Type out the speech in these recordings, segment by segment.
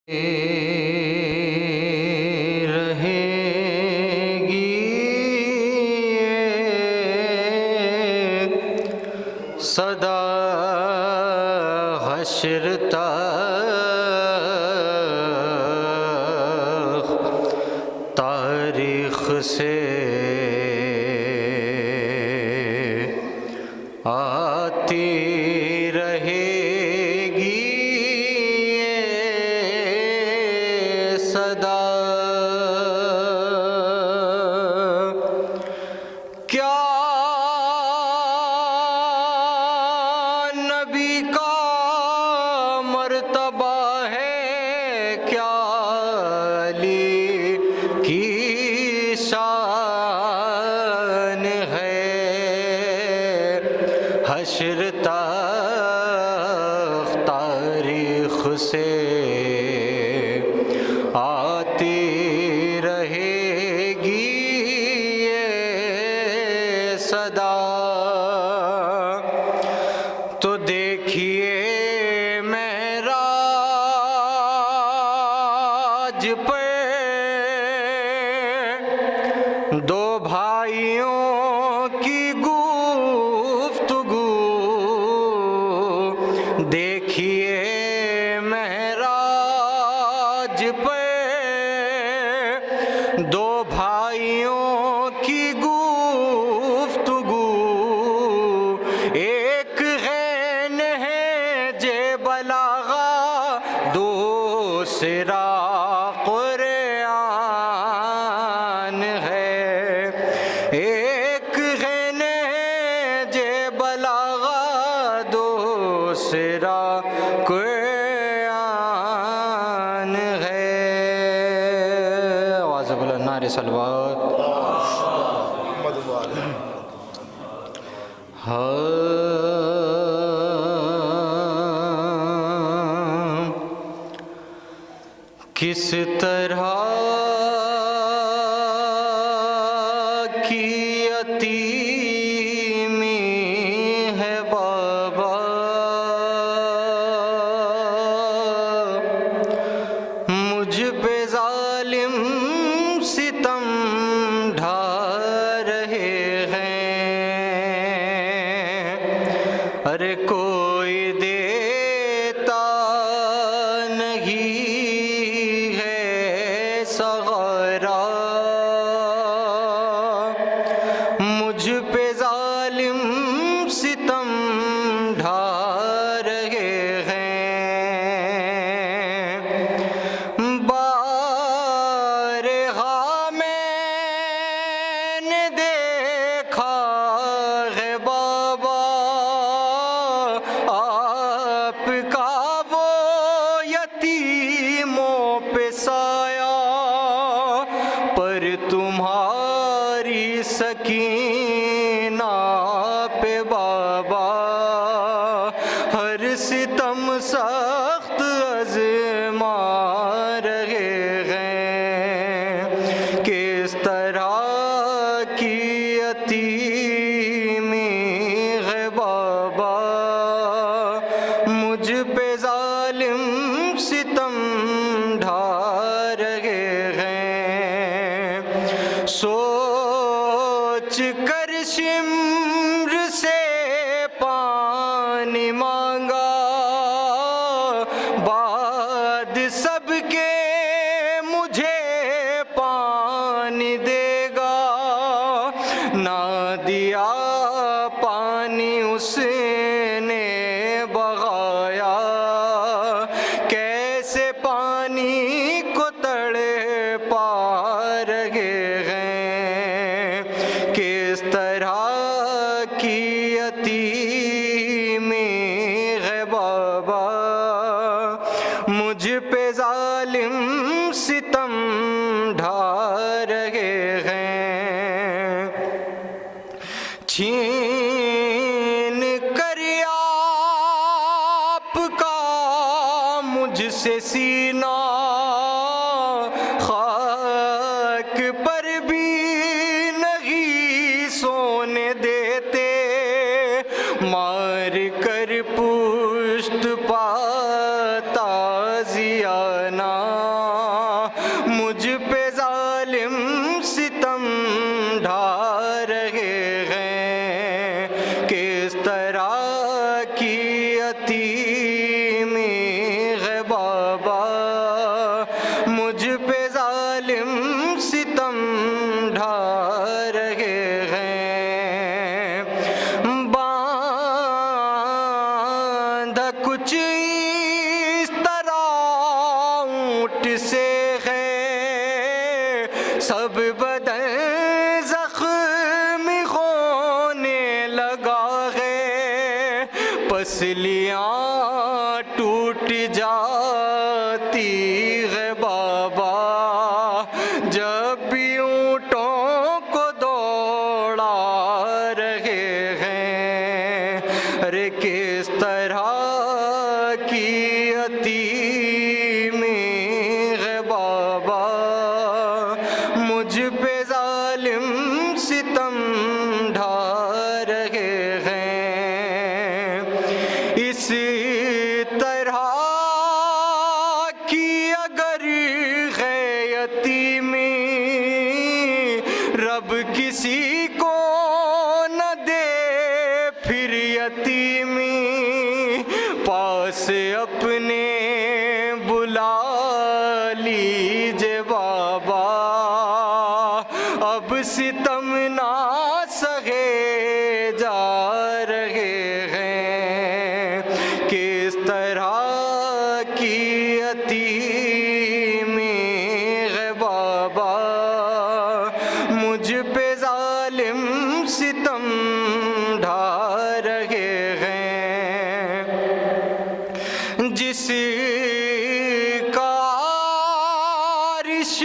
रहेगी सदा हश्र तक तारीख से आती रहेगी ये सदा। क्या नबी का मर्तबा है, क्या अली की शान है, हश्र तक तारीख से आती रहेगी ये सदा। तो देखिए महराज पे दो भाइयों की गुफ्तगू, देखिए महराज पे दो भाइयों की गुफ्तगू। एक गैन है जे बलागा, दूसरा कुरान है। एक गैन है जे बलागा, दूसरा कुरान है। आवाज़ बुलंद नारे सलवात। किस तरह की यतीमी है बाबा, मुझ पे जालिम सितम ढा रहे हैं। अरे कोई देता नहीं है सहारा, मुझ पे जालिम सितम ढा रहे हैं। बारहा मैंने देखा है बाबा, आपका वो यतीमों पे साया, पर तुम्हारी सकीना पे बाबा हर सितम सख्त आज़मा रहे हैं। किस तरह की यतीमी है बाबा, मुझ पे जालिम सितम ढा रहे हैं। सोच कर शिम्र से पानी मांगा, बाद सबके मुझे पानी देगा। ना दिया पानी उसने बगाया, कैसे पानी को तड़े पा रहे हैं। किस तरह की यतीमी है बाबा, मुझ पे जालिम सितम ढा रहे हैं। छीन कर आपका मुझसे सीना, खाक पर भी नहीं सोने देते। मार कर पुष्ट पाता जियाना, मुझ पे जालिम सितम ढा रहे हैं। किस तरह की यतीमी है बाबा, मुझ पे जालिम सितम ढा रहे हैं। बांधा कुछ इस तरह ऊंट से है, सब बदन जख्मी होने लगा है। पसलियाँ टूट जाती है बाबा, जब भी ऊँटों को दौड़ा रहे हैं। अरे किस तरह की यतीमी है बाबा, मुझ पे जालिम सितम ढा रहे हैं। इस तरह की अगर है यतीमी, रब किसी को न दे फिर यतीमी। पास अपने बुला लीजिए बाबा, अब सितम ना सहे जा रहे हैं। किस तरह की यतीमी है बाबा, मुझ पे जालिम सितम ढा रहे हैं। जिसका अर्श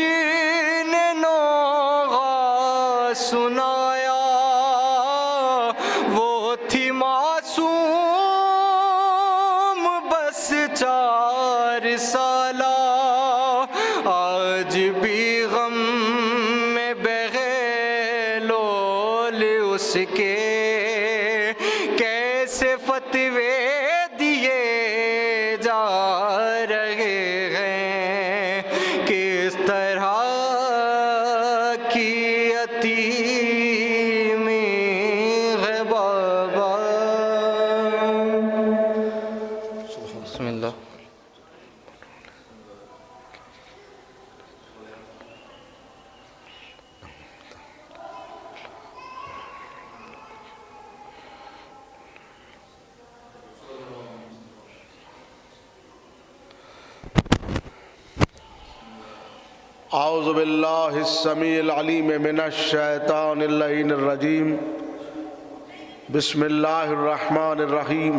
ने नोगा सुनाया, वो थी मासूम बस 4 साला। आज भी गम में बहलोल उसके, कैसे फतवे दिए जा रहे हैं। किस तरह की यतीमी है बाबा। बिस्मिल्लाह। आऊज़ु बिल्लाहि स्समीइल अलीम मिनश शैतानिर रजीम। बिस्मिल्लाहिर रहमानिर रहीम।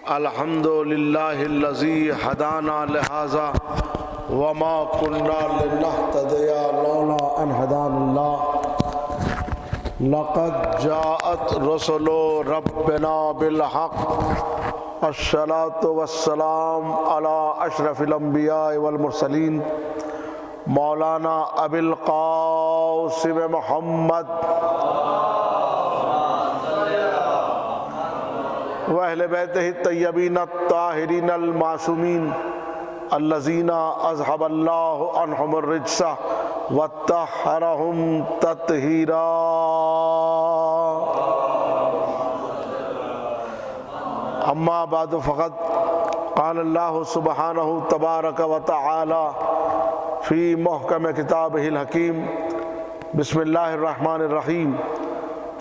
अल्हम्दुलिल्लाहिल्लज़ी हदाना लिहाज़ा वमा कुन्ना लिनहतदिया लौला अन हदानल्लाह। लक़द जाअत रुसुलु रब्बिना बिल हक़। अस्सलातु वस्सलाम अला अशरफिल अंबिया वल मुरसलीन मौलाना अबिल क़ासिम मोहम्मद व अहले बैतिही तय्यबीन ताहिरीन अल मासूमीन अल्लज़ीना अज़हबल्लाहु अन्हुमुर रिज्सा व तहहरहुम तत्हीरा। अम्मा बादु फ़क़द क़ाल अल्लाहु सुब्हानहु तबारक व तआला फ़ी मुहकम किताबिहिल हकीम। बिस्मिल्लाहिर रहमानिर रहीम।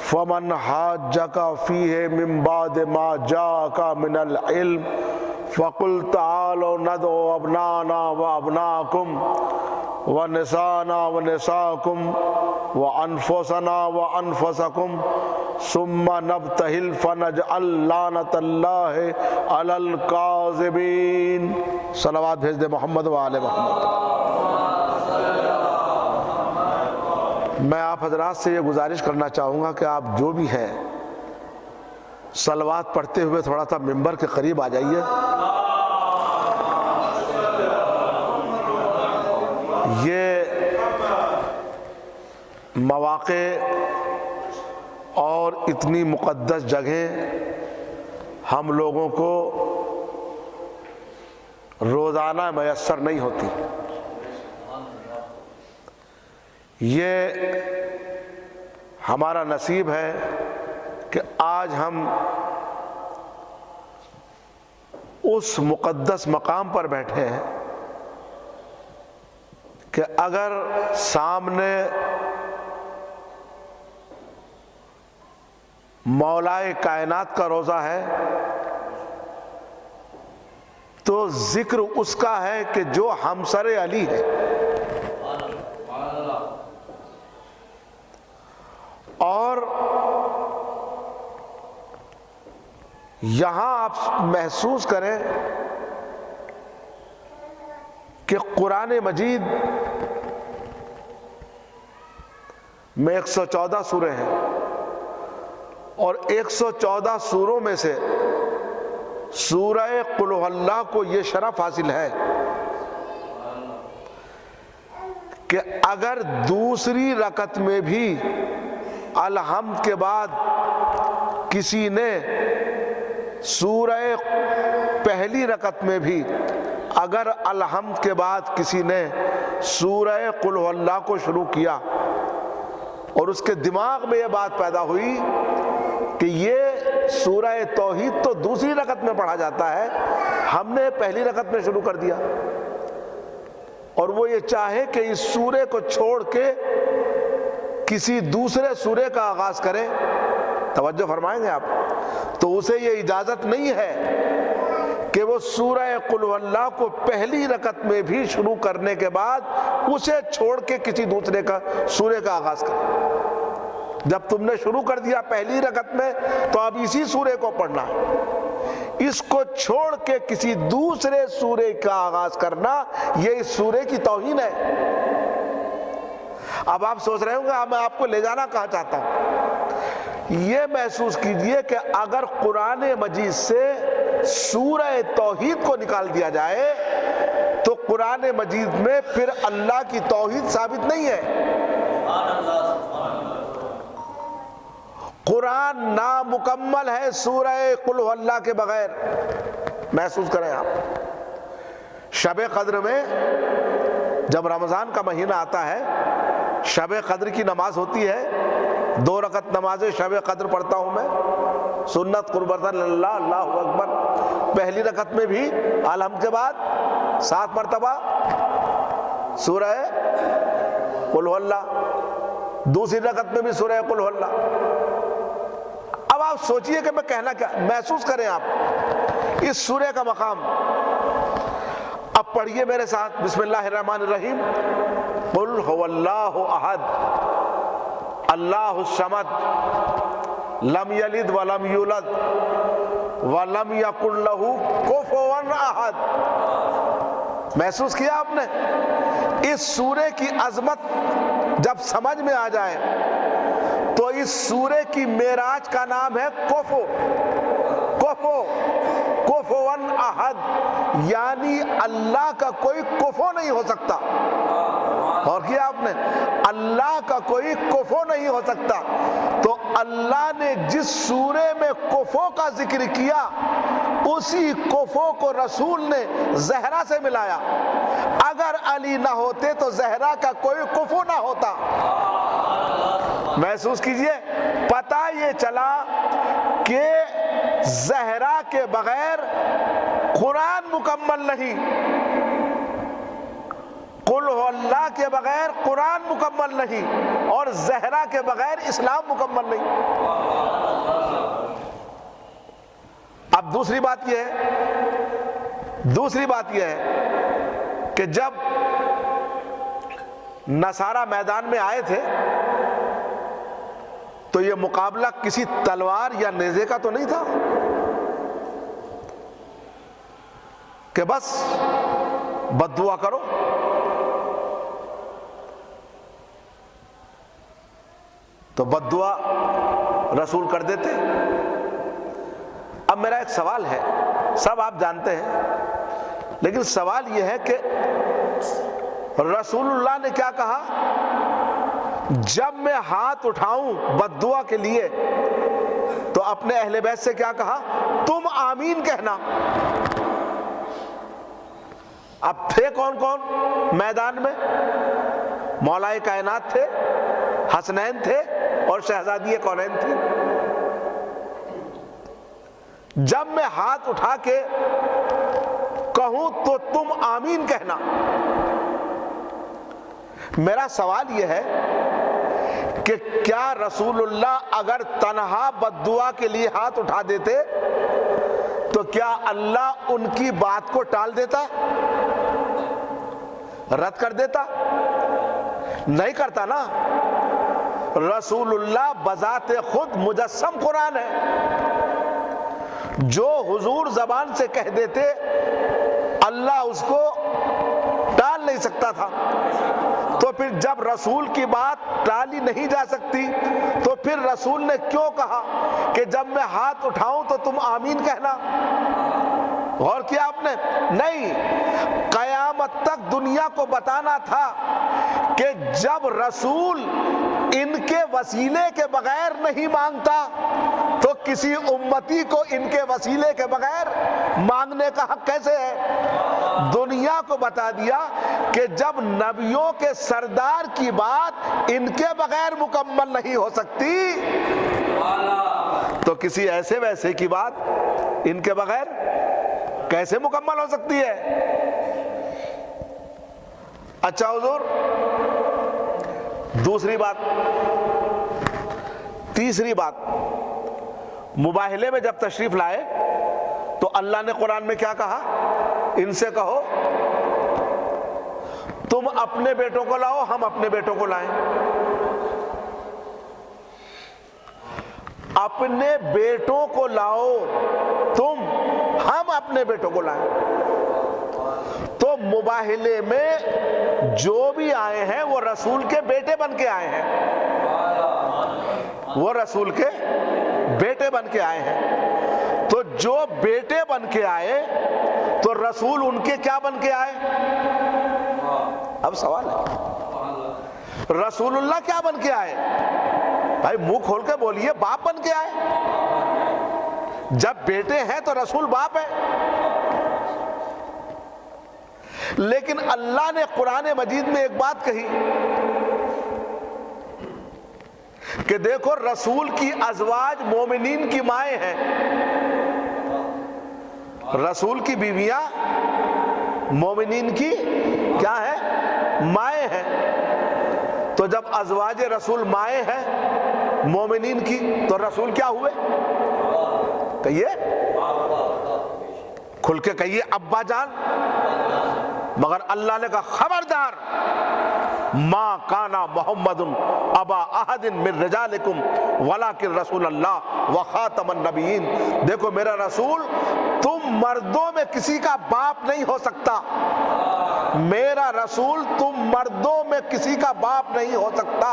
फ़मन हाज्जका फ़ीहि मिन बाद मा जाअका मिनल इल्म फ़क़ुल तआलू नदउ अबनाना व अबनाकुम व निसाना व निसाकुम व अनफुसना व अनफुसकुम सुम्मा नब्तहिल फ़नजअल लानतल्लाहि अलल काज़िबीन। सलावत भेज दे मोहम्मद व आले मोहम्मद। मैं आप हजरात से ये गुजारिश करना चाहूँगा कि आप जो भी हैं सलवात पढ़ते हुए थोड़ा सा मिंबर के करीब आ जाइए। ये मौक़े और इतनी मुक़द्दस जगह हम लोगों को रोज़ाना मैसर नहीं होती। ये हमारा नसीब है कि आज हम उस मुक़द्दस मकाम पर बैठे हैं कि अगर सामने मौलाए कायनात का रोज़ा है तो जिक्र उसका है कि जो हमसरे अली है। और यहां आप महसूस करें कि कुरान मजीद में 114 सूरे हैं और 114 सूरों में से सूरह कुल हुवल्लाह को ये शरफ हासिल है कि अगर दूसरी रकत में भी अलहम्द के बाद किसी ने सूरह पहली रकत में भी अगर अलहम्द के बाद किसी ने सूरह कुल हुवल्लाह को शुरू किया और उसके दिमाग में ये बात पैदा हुई कि ये सूरह तौहीद तो दूसरी रकत में पढ़ा जाता है, हमने पहली रकत में शुरू कर दिया, और वो ये चाहे कि इस सूरे को छोड़ के किसी दूसरे सूरे का आगाज करे, तवज्जो फरमाएंगे आप, तो उसे ये इजाजत नहीं है कि वो सूरह कुल हुवल्लाह को पहली रकत में भी शुरू करने के बाद उसे छोड़ के किसी दूसरे का सूरे का आगाज करे। जब तुमने शुरू कर दिया पहली रकत में तो अब इसी सूरे को पढ़ना है, इसको छोड़ के किसी दूसरे सूरे का आगाज करना ये इस सूरे की तौहीन है। अब आप सोच रहे होंगे मैं आपको ले जाना कहाँ चाहता हूं। ये महसूस कीजिए कि अगर कुरान मजीद से सूरह तौहीद को निकाल दिया जाए तो कुरान मजीद में फिर अल्लाह की तौहीद साबित नहीं है। कुरान नामुकम्मल है सूरह कुल हुवल्लाह के बगैर। महसूस करें आप, शब कद्र में जब रमजान का महीना आता है, शब कद्र की नमाज होती है, 2 रकत नमाज शब कद्र पढ़ता हूं मैं, सुन्नत कुर्बतन अल्लाह अल्लाहु अकबर। पहली रकत में भी अलहम्द के बाद 7 मरतबा सूरह कुल हुवल्लाह, दूसरी रकत में भी सूरह कुल हुवल्लाह। अब आप सोचिए कि मैं कहना क्या, महसूस करें आप इस सूरे का मकाम। अब पढ़िए मेरे साथ, बिस्मिल्लाहिर्रहमानिर्रहीम। कुल हुवल्लाहु अहद अल्लाहुस समद लम यलिद वलम यूलद वलम यकुल लहू कुफुवन अहद। महसूस किया आपने? इस सूरे की अजमत जब समझ में आ जाए तो इस सूरे की मेराज का नाम है कोफो। कोफो, कुफुवन अहद, यानी अल्लाह का कोई कुफो नहीं हो सकता। और किया आपने, अल्लाह का कोई कुफो नहीं हो सकता। तो अल्लाह ने जिस सूरे में कुफो का जिक्र किया उसी कुफो को रसूल ने जहरा से मिलाया। अगर अली ना होते तो जहरा का कोई कुफो ना होता। महसूस कीजिए, पता ये चला कि जहरा के बगैर कुरान मुकम्मल नहीं, कुल हुवल्लाह के बगैर कुरान मुकम्मल नहीं, और जहरा के बगैर इस्लाम मुकम्मल नहीं। अब दूसरी बात यह है कि जब नसारा मैदान में आए थे तो यह मुकाबला किसी तलवार या नेज़े का तो नहीं था कि बस बद्दुआ करो। तो बद्दुआ रसूल कर देते। अब मेरा एक सवाल है, सब आप जानते हैं, लेकिन सवाल यह है कि रसूलुल्लाह ने क्या कहा? जब मैं हाथ उठाऊं बद्दुआ के लिए तो अपने अहले बैत से क्या कहा? तुम आमीन कहना। अब थे कौन कौन मैदान में? मौलाए कायनात थे, हसनैन थे और शहजादी कौनैन थी। जब मैं हाथ उठा के कहूं तो तुम आमीन कहना। मेरा सवाल यह है कि क्या रसूलुल्लाह अगर तन्हा बद्दुआ के लिए हाथ उठा देते तो क्या अल्लाह उनकी बात को टाल देता, रद्द कर देता? नहीं करता ना। रसूलुल्लाह बजाते खुद मुजस्सम कुरान है। जो हुजूर जबान से कह देते अल्लाह उसको टाल नहीं सकता था। तो फिर जब रसूल की बात टाली नहीं जा सकती तो फिर रसूल ने क्यों कहा कि जब मैं हाथ उठाऊं तो तुम आमीन कहना? गौर किया आपने? नहीं, कयामत तक दुनिया को बताना था कि जब रसूल इनके वसीले के बगैर नहीं मांगता तो किसी उम्मती को इनके वसीले के बगैर मांगने का हक कैसे है? दुनिया को बता दिया कि जब नबियों के सरदार की बात इनके बगैर मुकम्मल नहीं हो सकती तो किसी ऐसे वैसे की बात इनके बगैर कैसे मुकम्मल हो सकती है? अच्छा हुजूर, दूसरी बात, तीसरी बात, मुबाहिले में जब तशरीफ लाए तो अल्लाह ने कुरान में क्या कहा? इनसे कहो तुम अपने बेटों को लाओ, हम अपने बेटों को लाएं। अपने बेटों को लाओ तुम, हम अपने बेटों को लाएं। तो मुबाहिले में जो भी आए हैं वो रसूल के बेटे बन के आए हैं, वो रसूल के बेटे बन के आए हैं। तो जो बेटे बन के आए तो रसूल उनके क्या बन के आए? अब सवाल है, रसूलुल्लाह क्या बन के आए? भाई मुंह खोल के बोलिए, बाप बन के आए। जब बेटे हैं तो रसूल बाप है। लेकिन अल्लाह ने कुरान मजीद में एक बात कही कि देखो रसूल की अज़वाज मोमिनीन की माएँ हैं, रसूल की बीवियां मोमिनीन की क्या है? माएँ हैं। तो जब अज़वाज रसूल माएँ हैं मोमिनीन की तो रसूल क्या हुए? कहिए, खुल के कहिए, अब्बा जान। मगर अल्लाह ने कहा खबरदार, माँ काना मोहम्मदुन अबा अहदिन मिन रिजालिकुम वलाकिन रसूल अल्लाह व खातमन नबीयीन। देखो मेरा रसूल तुम मर्दों में किसी का बाप नहीं हो सकता। मेरा रसूल तुम मर्दों में किसी का बाप नहीं हो सकता।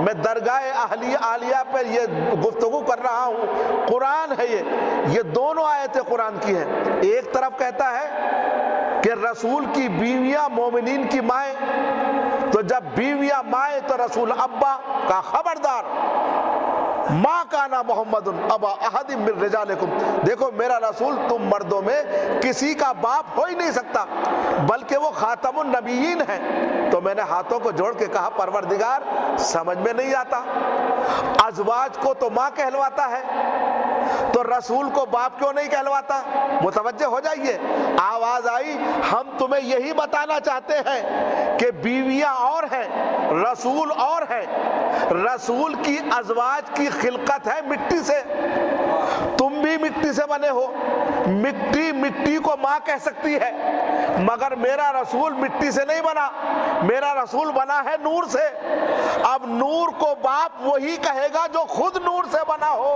मैं दरगाह आलिया पर ये गुफ्तगू कर रहा हूँ, कुरान है ये दोनों आयतें कुरान की हैं। एक तरफ कहता है कि रसूल की बीवियां मोमिनीन की माएँ, तो जब बीवियां माएँ तो रसूल अब्बा का खबरदार, माँ काना मोहम्मदुन अबा अहदिन मिन रिजालिकुम। देखो मेरा रसूल तुम मर्दों में किसी का बाप हो ही नहीं सकता, बल्कि वो खातमुन नबीयीन है। तो मैंने हाथों को जोड़ के कहा परवरदिगार समझ में नहीं आता, अज़वाज को तो माँ कहलवाता है तो रसूल को बाप क्यों नहीं कहलवाता? मुतवज्जे हो जाइए। आवाज आई, हम तुम्हें यही बताना चाहते हैं कि बीवियां और हैं, रसूल और है। रसूल की अज़वाज की खिलकत है मिट्टी से, तुम भी मिट्टी से बने हो। मिट्टी मिट्टी को माँ कह सकती है, मगर मेरा रसूल मिट्टी से नहीं बना, मेरा रसूल बना है नूर से। अब नूर को बाप वही कहेगा जो खुद नूर से बना हो।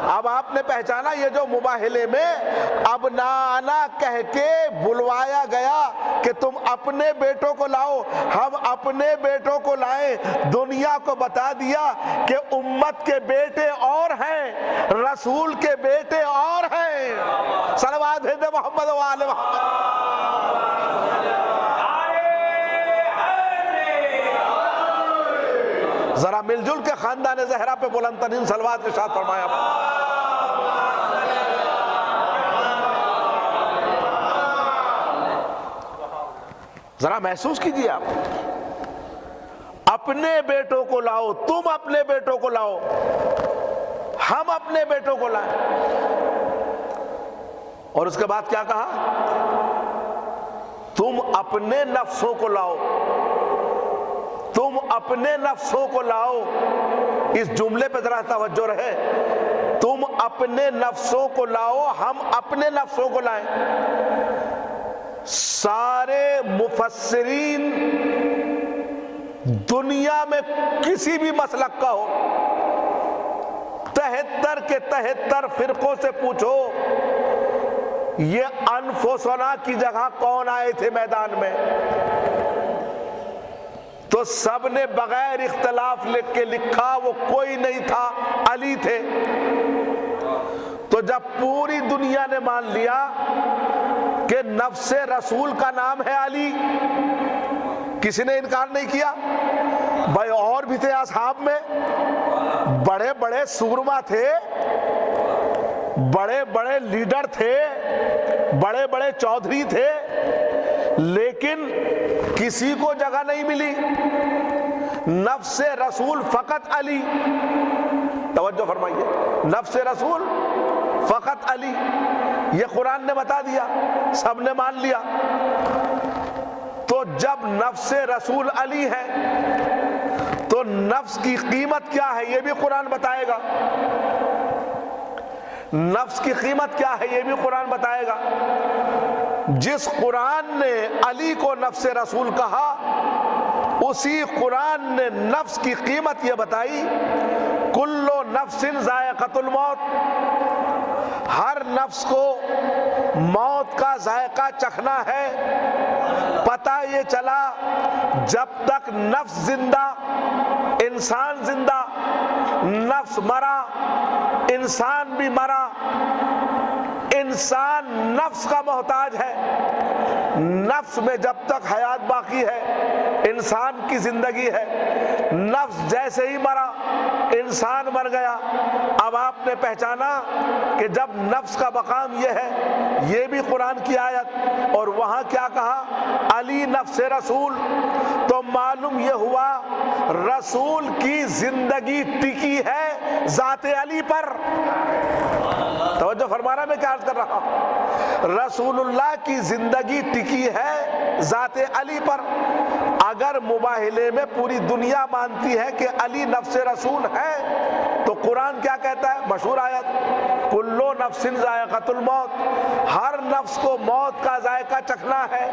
अब आपने पहचाना, ये जो मुबाहिले में अब ना आना कह के बुलवाया गया कि तुम अपने बेटों को लाओ, हम अपने बेटों को लाए। दुनिया को बता दिया कि उम्मत के बेटे और हैं, रसूल के बेटे और हैं। सलवात भेजे मोहम्मद व आले मोहम्मद। जरा मिलजुल के खानदान ज़हरा पे बुलंद तरीन सलवात के साथ फरमाया। जरा महसूस कीजिए आप, अपने बेटों को लाओ, तुम अपने बेटों को लाओ, हम अपने बेटों को लाए। और उसके बाद क्या कहा? तुम अपने नफ्सों को लाओ, तुम अपने नफ्सों को लाओ। इस जुमले पे जरा तवज्जो रहे, तुम अपने नफ्सों को लाओ, हम अपने नफ्सों को लाएं। सारे मुफस्सिरीन दुनिया में किसी भी मसलक का हो, 73 के 73 फिरकों से पूछो ये अनफुसना की जगह कौन आए थे मैदान में, तो सब ने बगैर इख्तलाफ लिख के लिखा वो कोई नहीं था, अली थे। तो जब पूरी दुनिया ने मान लिया कि नफ्से रसूल का नाम है अली, किसी ने इनकार नहीं किया। भाई और भी थे असहाब में, बड़े बड़े सूरमा थे, बड़े बड़े लीडर थे, बड़े बड़े चौधरी थे, लेकिन किसी को जगह नहीं मिली। नफ्से रसूल फकत अली, तवज्जो फरमाइए, नफ्से रसूल फकत अली, ये कुरान ने बता दिया, सबने मान लिया। तो जब नफ्से रसूल अली है तो नफ्स की कीमत क्या है ये भी कुरान बताएगा, नफ्स की कीमत क्या है ये भी कुरान बताएगा। जिस कुरान ने अली को नफ्से रसूल कहा, उसी कुरान ने नफ्स की कीमत ये बताई, कुल्लो नफ्सिन जायक़तुल मौत, हर नफ्स को मौत का जायका चखना है। पता ये चला जब तक नफ्स जिंदा, इंसान जिंदा, नफ्स मरा, इंसान भी मरा। इंसान नफ्स का मोहताज है, नफ्स में जब तक हयात बाकी है इंसान की जिंदगी है। नफ्स जैसे ही मरा इंसान मर गया। अब आपने पहचाना कि जब नफ्स का मकाम यह है, ये भी कुरान की आयत, और वहां क्या कहा, अली नफ्से रसूल, तो मालूम यह हुआ रसूल की जिंदगी टिकी है जाते अली पर। तवज्जो फरमाना मैं क्या अर्ज कर रहा हूं, रसूलुल्लाह की जिंदगी टिकी है जाते अली पर। अगर मुबाहिले में पूरी दुनिया मानती है कि अली नफ्से रसूल है, तो कुरान क्या कहता है, मशहूर आयत, कुल्लो नफ्सिन जायक़तुल मौत, हर नफ्स को मौत का जायका चखना है।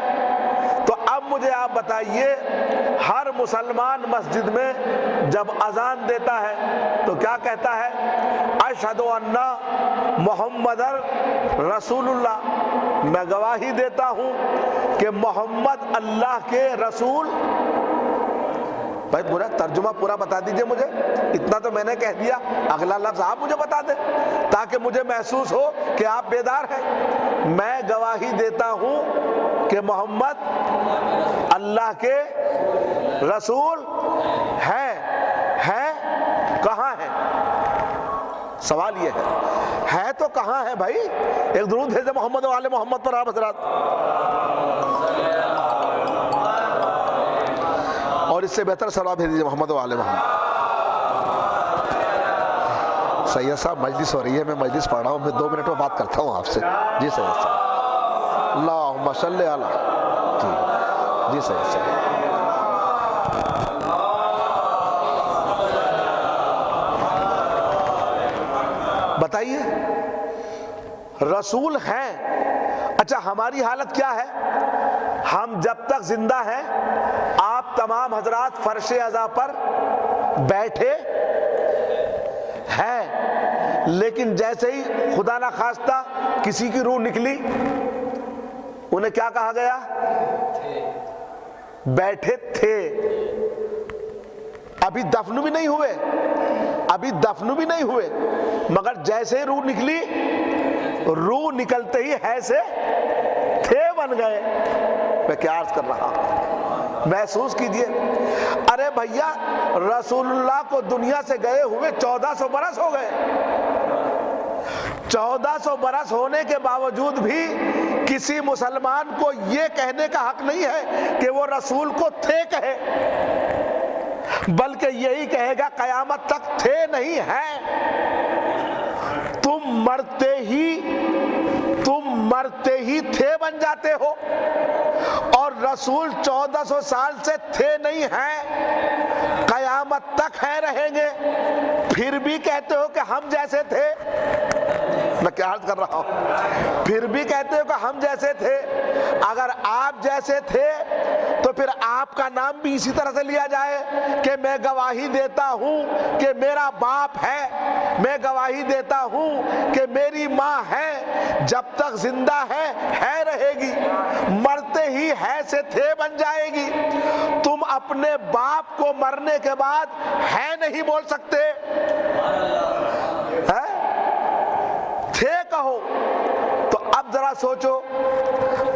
तो अब मुझे आप बताइए, हर मुसलमान मस्जिद में जब अजान देता है तो क्या कहता है, अशहदु अन्ना मुहम्मदर रसूलुल्लाह, मैं गवाही देता हूं कि मोहम्मद अल्लाह के रसूल। भाई पूरा तर्जुमा पूरा बता दीजिए मुझे, इतना तो मैंने कह दिया, अगला लफ्ज आप मुझे बता दें ताकि मुझे महसूस हो कि आप बेदार हैं। मैं गवाही देता हूं कि मोहम्मद अल्लाह के रसूल है कहाँ है? सवाल ये है तो कहाँ है भाई? एक दुरूद भेजे मोहम्मद वाले मोहम्मद पर आप हज़रात, और इससे बेहतर सलाम भेज दीजिए मोहम्मद वाले मोहम्मद। सैयद साहब मजलिस हो रही है, मैं मजलिस पढ़ रहा हूँ, मैं 2 मिनट में बात करता हूँ आपसे। जी सैयद साहब, अल्लाहुम्मा सल्ली अला, जी सैयद साहब। बताइए, रसूल हैं। अच्छा, हमारी हालत क्या है? हम जब तक जिंदा हैं, आप तमाम हजरात फर्शे अज़ा पर बैठे हैं, लेकिन जैसे ही खुदा ना खास्ता किसी की रूह निकली, उन्हें क्या कहा गया? बैठे थे। अभी दफन भी नहीं हुए, अभी दफन भी नहीं हुए, मगर जैसे रूह निकली, रूह निकलते ही है से थे बन गए। मैं क्या अर्ज कर रहा हूं, महसूस कीजिए। अरे भैया, रसूलुल्लाह को दुनिया से गए हुए 1400 बरस हो गए। 1400 बरस होने के बावजूद भी किसी मुसलमान को ये कहने का हक नहीं है कि वो रसूल को थे कहे, बल्कि यही कहेगा कयामत तक थे नहीं है। तुम मरते ही थे बन जाते हो, और रसूल 1400 साल से थे नहीं हैं, कयामत तक है रहेंगे, फिर भी कहते हो कि हम जैसे थे। मैं क्या अर्ज कर रहा हूं, फिर भी कहते हो कि हम जैसे थे। अगर आप जैसे थे तो फिर आपका नाम भी इसी तरह से लिया जाए कि मैं गवाही देता हूं कि मेरा बाप है, मैं गवाही देता हूं कि मेरी माँ है, जब तक जिंदा है रहेगी, मरते ही है से थे बन जाएगी। तुम अपने बाप को मरने के बाद है नहीं बोल सकते, है थे कहो। तो अब जरा सोचो,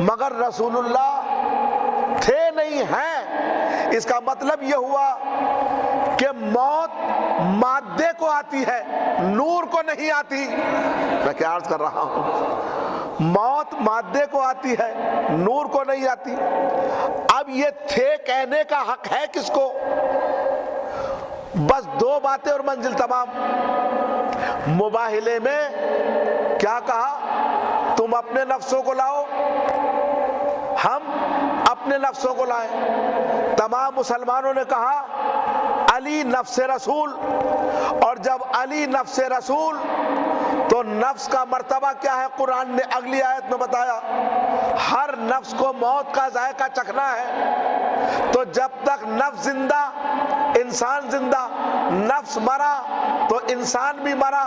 मगर रसूलुल्लाह थे नहीं हैं, इसका मतलब यह हुआ कि मौत मादे को आती है, नूर को नहीं आती। मैं क्या अर्ज कर रहा हूं, मौत मादे को आती है, नूर को नहीं आती। अब ये थे कहने का हक है किसको? बस दो बातें और मंजिल तमाम। मुबाहिले में क्या कहा, तुम अपने नफ्सों को लाओ, हम अपने नफ्सों को लाए। तमाम मुसलमानों ने कहा अली नफ्स रसूल, और जब अली नफ्स रसूल तो नफ्स का मर्तबा क्या है, कुरान ने अगली आयत में बताया, हर नफ्स को मौत का जायका चखना है। तो जब तक नफ्स जिंदा, इंसान जिंदा, नफ्स मरा तो इंसान भी मरा।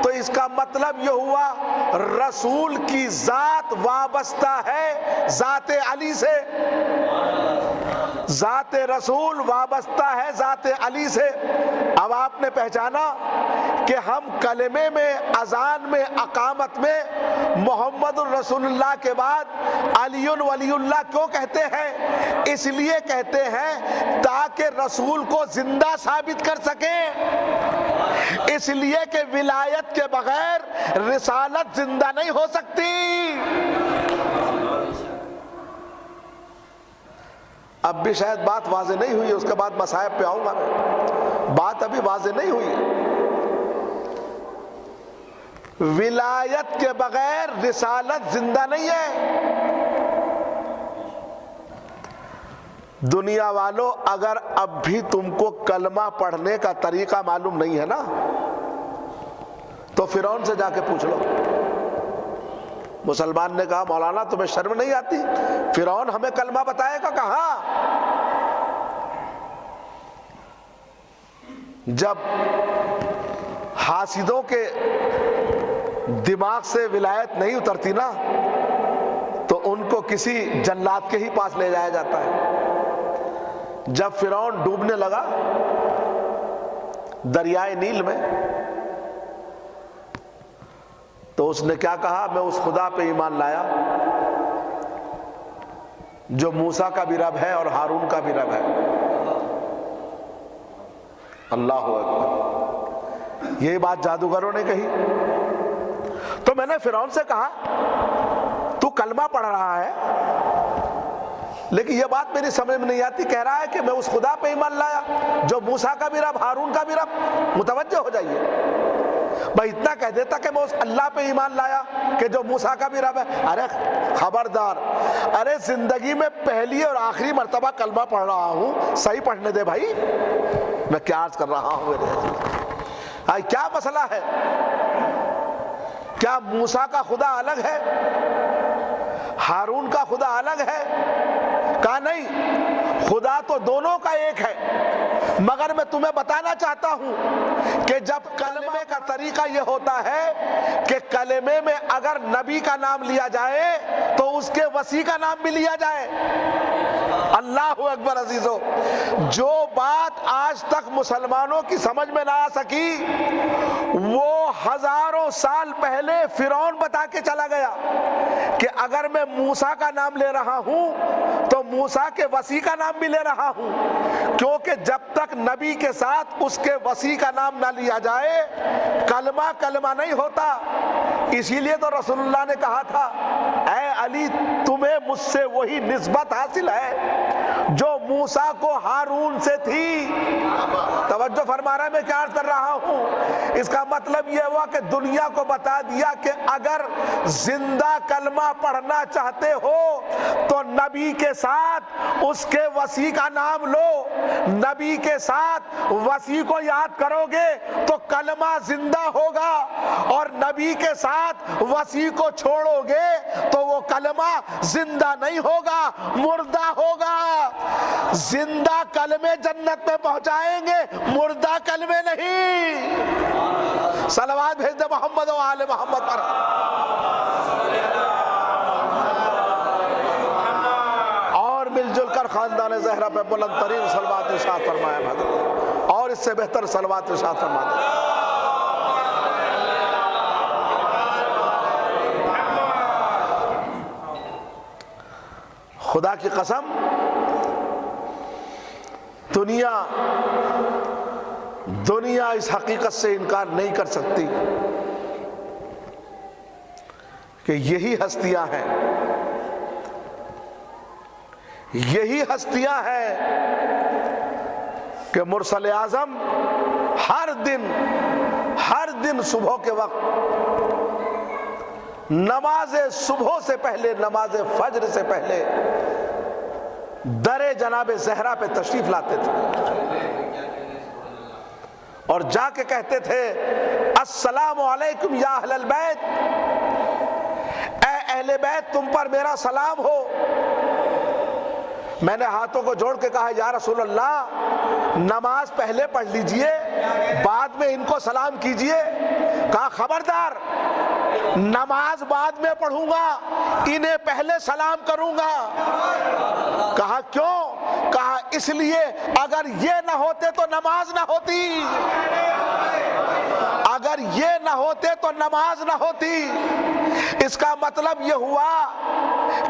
तो इसका मतलब यह हुआ रसूल की जात वाबस्ता है जाते अली से, जाते रसूल वाबस्ता है जाते अली से। अब आपने पहचाना कि हम कलमे में, अजान में, अकामत में मोहम्मद रसूलुल्लाह के बाद अलीउन वलीउल्लाह क्यों कहते हैं? इसलिए कहते हैं ताकि रसूल को जिंदा साबित कर सके, इसलिए कि विलायत के बगैर रिसालत जिंदा नहीं हो सकती। अब भी शायद बात वाज़े नहीं हुई, उसके बाद मसाइब पे आऊंगा मैं, बात अभी वाज़े नहीं हुई। विलायत के बगैर रिसालत जिंदा नहीं है। दुनिया वालों, अगर अब भी तुमको कलमा पढ़ने का तरीका मालूम नहीं है ना, तो फिरौन से जाके पूछ लो। मुसलमान ने कहा मौलाना तुम्हें शर्म नहीं आती, फिरौन हमें कलमा बताएगा कहाँ? जब हासिदों के दिमाग से विलायत नहीं उतरती ना, तो उनको किसी जल्लाद के ही पास ले जाया जाता है। जब फिरौन डूबने लगा दरियाए नील में, तो उसने क्या कहा, मैं उस खुदा पे ईमान लाया जो मूसा का भी रब है और हारून का भी रब है। अल्लाह हू अकबर। यही बात जादूगरों ने कही। तो मैंने फिरौन से कहा तू कलमा पढ़ रहा है, लेकिन यह बात मेरी समझ में नहीं आती। कह रहा है कि मैं उस खुदा पे ईमान लाया जो मूसा का भी रब, हारून का भी रब। मुतवज्जो हो जाइए, भाई इतना कह देता कि मैं उस अल्लाह पे ईमान लाया कि जो मूसा का भी रब है। अरे खबरदार, अरे जिंदगी में पहली और आखिरी मर्तबा कलमा पढ़ रहा हूं, सही पढ़ने दे भाई। मैं क्या अर्ज कर रहा हूं मेरे, क्या मसला है? क्या मूसा का खुदा अलग है, हारून का खुदा अलग है? कहा नहीं, खुदा तो दोनों का एक है। मगर मैं तुम्हें बताना चाहता हूं कि जब कलमे का तरीका यह होता है कि कलमे में अगर नबी का नाम लिया जाए तो उसके वसी का नाम भी लिया जाए। अल्लाह अकबर अजीजों, जो बात आज तक मुसलमानों की समझ में ना आ सकी, वो हजारों साल पहले फिरौन बता के चला गया कि अगर मैं मूसा का नाम ले रहा हूं तो मूसा के वसी का नाम भी ले रहा हूं, क्योंकि जब तक नबी के साथ उसके वसी का नाम ना लिया जाए कलमा कलमा नहीं होता। इसीलिए तो रसूलुल्लाह ने कहा था ऐ अली तुम्हें मुझसे वही निस्बत हासिल है जो मूसा को हारून से थी। तवज्जो फरमा रहा है मैं क्या अर्ज कर रहा हूं। इसका मतलब यह हुआ कि दुनिया को बता दिया कि अगर जिंदा कलमा पढ़ना चाहते हो तो नबी के साथ उसके वसी का नाम लो, नबी के साथ वसी को याद करोगे तो कलमा जिंदा होगा, और नबी के साथ वसी को छोड़ोगे तो वो कलमा जिंदा नहीं होगा, मुर्दा होगा। जिंदा कलमे जन्नत में पहुंचाएंगे, मुर्दा कलमे नहीं। सलवात भेज दे मोहम्मद और आले मोहम्मद पर। और मिलजुल कर खानदान ज़हरा पे बुलंद तरीन सलवात इरशाद फरमाया भगत, और इससे बेहतर सलवात इरशाद फरमा दे। खुदा की कसम दुनिया इस हकीकत से इनकार नहीं कर सकती कि यही हस्तियां हैं, यही हस्तियां हैं कि मुरसल आजम हर दिन सुबह के वक्त नमाज सुबह से पहले, नमाज फज्र से पहले दरे जनाबे ज़हरा पे तशरीफ लाते थे और जाके कहते थे अस्सलामु अलैकुम या अहलल बैत, ऐ अहले बैत तुम पर मेरा सलाम हो। मैंने हाथों को जोड़ के कहा या रसूल अल्लाह नमाज पहले पढ़ लीजिए, बाद में इनको सलाम कीजिए। कहा खबरदार, नमाज बाद में पढ़ूंगा, इन्हें पहले सलाम करूंगा। कहा क्यों? कहा इसलिए अगर ये ना होते तो नमाज ना होती, अगर ये ना होते तो नमाज ना होती। इसका मतलब ये हुआ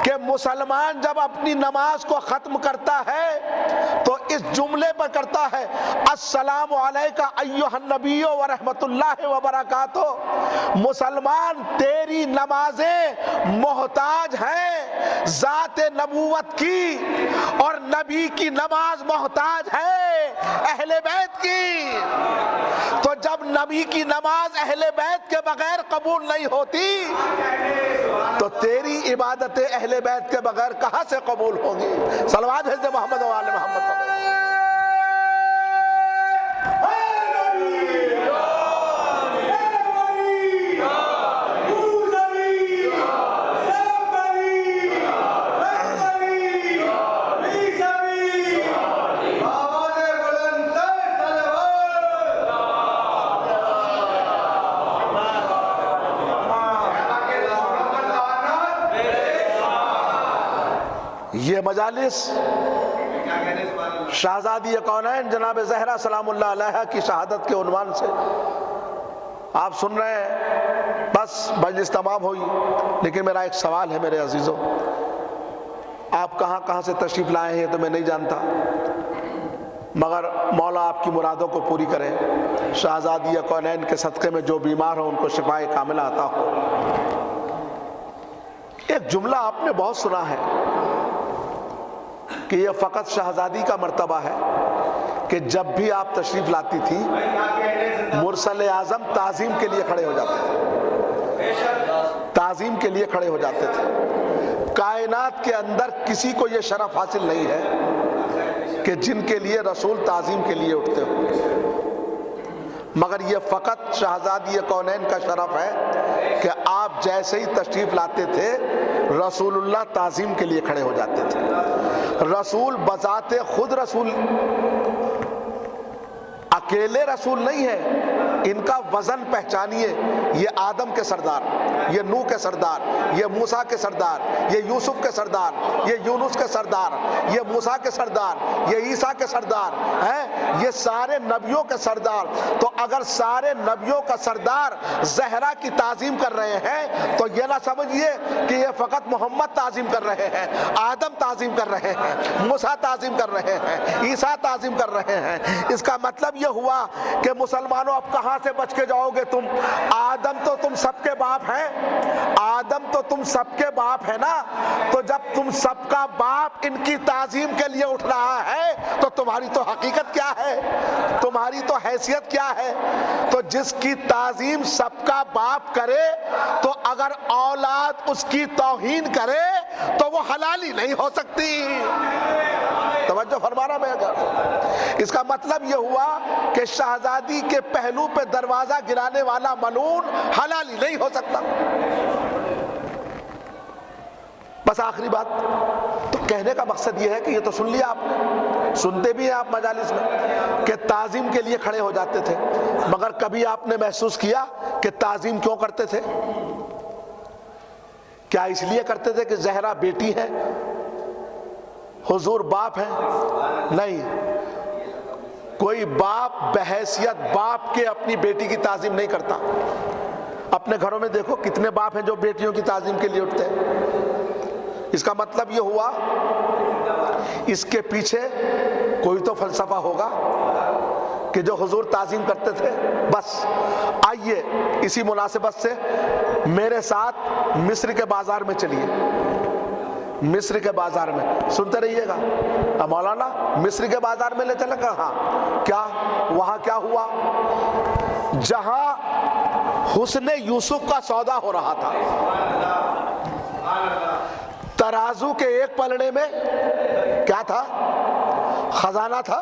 कि मुसलमान जब अपनी नमाज को खत्म करता है तो इस जुमले पर करता है अस्सलामु अलैका अय्युहन नबिय्यु व रहमतुल्लाहि व बरकातुहू। मुसलमान तेरी नमाजें मोहताज हैं ज़ात नबूवत की, और नबी की नमाज मोहताज है अहले बैत की। तो जब नबी की नमाज अहले बैत के बगैर कबूल नहीं होती तो तेरी इबादतें अहले बैत के बगैर कहां से कबूल होंगी। सलवात भेज दे मोहम्मद और आले मोहम्मद। ये मजालिस शहजादी कौनैन जनाब ज़हरा सलामुल्लाह अलैहा की शहादत के उन्वान से आप सुन रहे हैं। बस मजलिस तमाम हुई, लेकिन मेरा एक सवाल है मेरे अजीज़ों, आप कहाँ से तशरीफ़ लाए हैं तो मैं नहीं जानता, मगर मौला आपकी मुरादों को पूरी करे। शहजादी कौनैन के सदक़े में जो बीमार हो उनको शिफाए कामिला अता हो। एक जुमला आपने बहुत सुना है कि यह फ़कत शहजादी का मर्तबा है कि जब भी आप तशरीफ़ लाती थी मुरसल आज़म ताज़ीम के लिए खड़े हो जाते थे, ताज़ीम के लिए खड़े हो जाते थे। कायनात के अंदर किसी को यह शरफ़ हासिल नहीं है कि जिनके लिए रसूल ताज़ीम के लिए उठते हो, मगर यह फ़कत शहजादी कौनैन का शरफ़ है कि आप जैसे ही तशरीफ़ लाते थे रसूलुल्लाह ताज़ीम के लिए खड़े हो जाते थे। रसूल बजाते खुद रसूल, अकेले रसूल नहीं है, इनका वजन पहचानिए। ये आदम के सरदार, ये नूह के सरदार, ये मूसा के सरदार, ये यूसुफ के सरदार, ये यूनुस के सरदार, ये मूसा के सरदार, ये ईसा के सरदार हैं, ये सारे नबियों के सरदार। तो अगर सारे नबियों का सरदार ज़हरा की ताज़ीम कर रहे हैं तो ये ना समझिए कि ये फ़कत मोहम्मद ताज़ीम कर रहे हैं, आदम ताज़ीम कर रहे हैं, मूसा ताज़ीम कर रहे हैं, ईसा ताज़ीम कर रहे हैं। इसका मतलब ये हुआ कि मुसलमानों अब कहाँ कहां से बच के जाओगे तुम? आदम तो तुम सबके बाप हैं, आदम तो तुम सबके बाप है ना। तो जब तुम सबका बाप इनकी ताजीम के लिए उठ रहा है तो तुम्हारी तो हकीकत क्या है, तुम्हारी तो हैसियत क्या है? तो जिसकी ताजीम सबका बाप करे तो अगर औलाद उसकी तौहीन करे तो वो हलाली नहीं हो सकती। तवज्जो फरमाना मैं। इसका मतलब यह हुआ कि शहजादी के पहलू पे दरवाजा गिराने वाला मलून हलाली नहीं हो सकता। बस आखिरी बात तो कहने का मकसद यह है कि ये तो सुन लिया आपने, सुनते भी हैं आप मजालिस में कि ताजीम के लिए खड़े हो जाते थे, मगर कभी आपने महसूस किया कि ताजीम क्यों करते थे? क्या इसलिए करते थे कि जहरा बेटी है, हुजूर बाप है? नहीं, कोई बाप बहैसियत बाप के अपनी बेटी की ताजीम नहीं करता। अपने घरों में देखो कितने बाप हैं जो बेटियों की ताजीम के लिए उठते हैं। इसका मतलब यह हुआ इसके पीछे कोई तो फलसफा होगा कि जो हुजूर ताजीम करते थे। बस आइए इसी मुनासिबत से मेरे साथ मिस्र के बाजार में चलिए, मिस्र के बाजार में सुनते रहिएगा। मौलाना मिस्र के बाजार में ले चले? कहाँ? क्या वहां क्या हुआ? जहां हुस्ने यूसुफ का सौदा हो रहा था, तराजू के एक पलड़े में क्या था? खजाना था।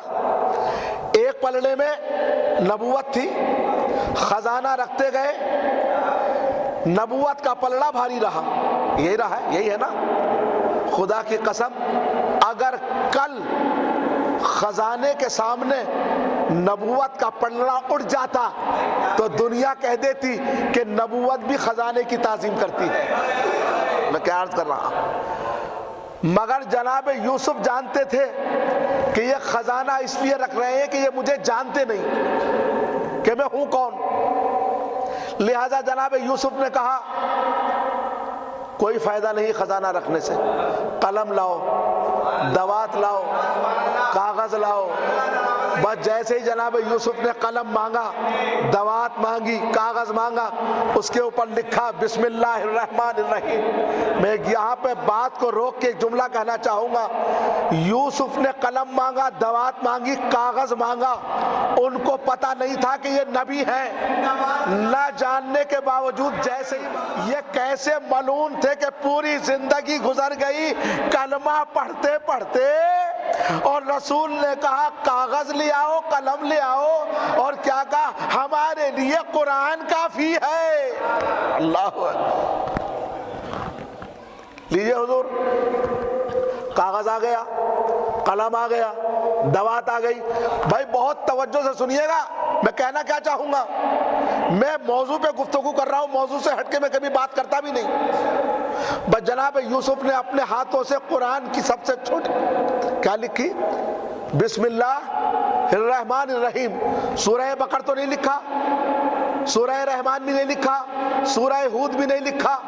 एक पलड़े में नबूवत थी। खजाना रखते गए, नबूवत का पलड़ा भारी रहा। यही रहा है, यही है ना? खुदा की कसम, अगर कल खजाने के सामने नबूवत का पलड़ा उठ जाता तो दुनिया कह देती कि नबूवत भी खजाने की ताजीम करती है। मैं क्या अर्ज कर रहा हूं? मगर जनाब यूसुफ जानते थे कि ये खजाना इसलिए रख रहे हैं कि ये मुझे जानते नहीं कि मैं हूं कौन। लिहाजा जनाब यूसुफ ने कहा कोई फायदा नहीं खजाना रखने से, कलम लाओ, दवात लाओ, कागज लाओ। बस जैसे ही जनाब यूसुफ ने कलम मांगा, दवात मांगी, कागज मांगा, उसके ऊपर लिखा बिस्मिल्लाहिर्रहमानिर्रहीम। मैं यहाँ पे बात को रोक के एक जुमला कहना चाहूंगा। यूसुफ ने कलम मांगा, दवात मांगी, कागज मांगा, उनको पता नहीं था कि ये नबी हैं। न जानने के बावजूद जैसे ही ये कैसे मलून थे कि पूरी जिंदगी गुजर गई कलमा पढ़ते पढ़ते, और रसूल ने कहा कागज ले आओ, कलम ले आओ, और क्या कहा? हमारे लिए कुरान काफी है। अल्लाह लीजिए हुजूर, कागज आ गया, कलम आ गया, दवात आ गई। भाई बहुत तवज्जो से सुनिएगा, मैं कहना क्या चाहूंगा। मैं मौजू पे गुफ्तगू कर रहा हूं, मौजू से हटके मैं कभी बात करता भी नहीं। बस जनाब यूसुफ ने अपने हाथों से कुरान की सबसे छोटी क्या लिखी? बिस्मिल्लाहिर्रहमानिर्रहीम। सूरह बकर तो नहीं लिखा, सूरह रहमान भी नहीं लिखा, सूरह हूद भी नहीं लिखा,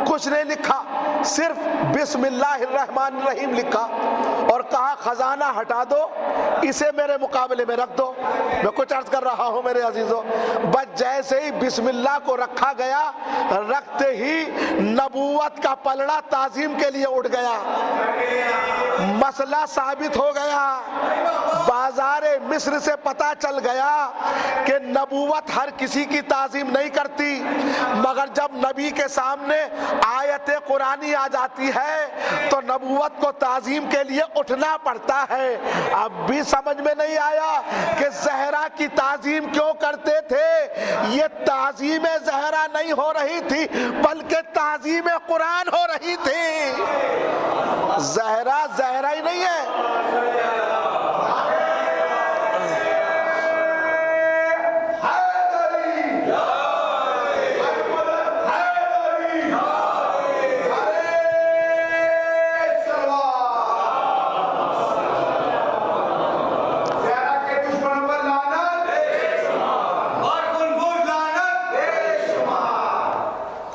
कुछ नहीं लिखा, सिर्फ बिस्मिल्लाहिर्रहमानिर्रहीम लिखा और कहा खजाना हटा दो, इसे मेरे मुकाबले में रख दो। मैं कुछ अर्ज कर रहा हूं मेरे अजीजों। बस जैसे ही बिस्मिल्लाह को रखा गया, रखते ही नबूवत का पलड़ा ताजीम के लिए उठ गया। मसला साबित हो गया। बाजारे मिस्र से पता चल गया कि नबूवत हर किसी की ताजीम नहीं करती, मगर जब नबी के सामने आयत कुरानी आ जाती है तो नबूवत को ताजीम के लिए उठना पड़ता है। अब भी समझ में नहीं आया कि जहरा की ताजीम क्यों करते थे। ये ताजीम जहरा नहीं हो रही थी, बल्कि ताजीम कुरान हो रही थी। जहरा जहरा ही नहीं है।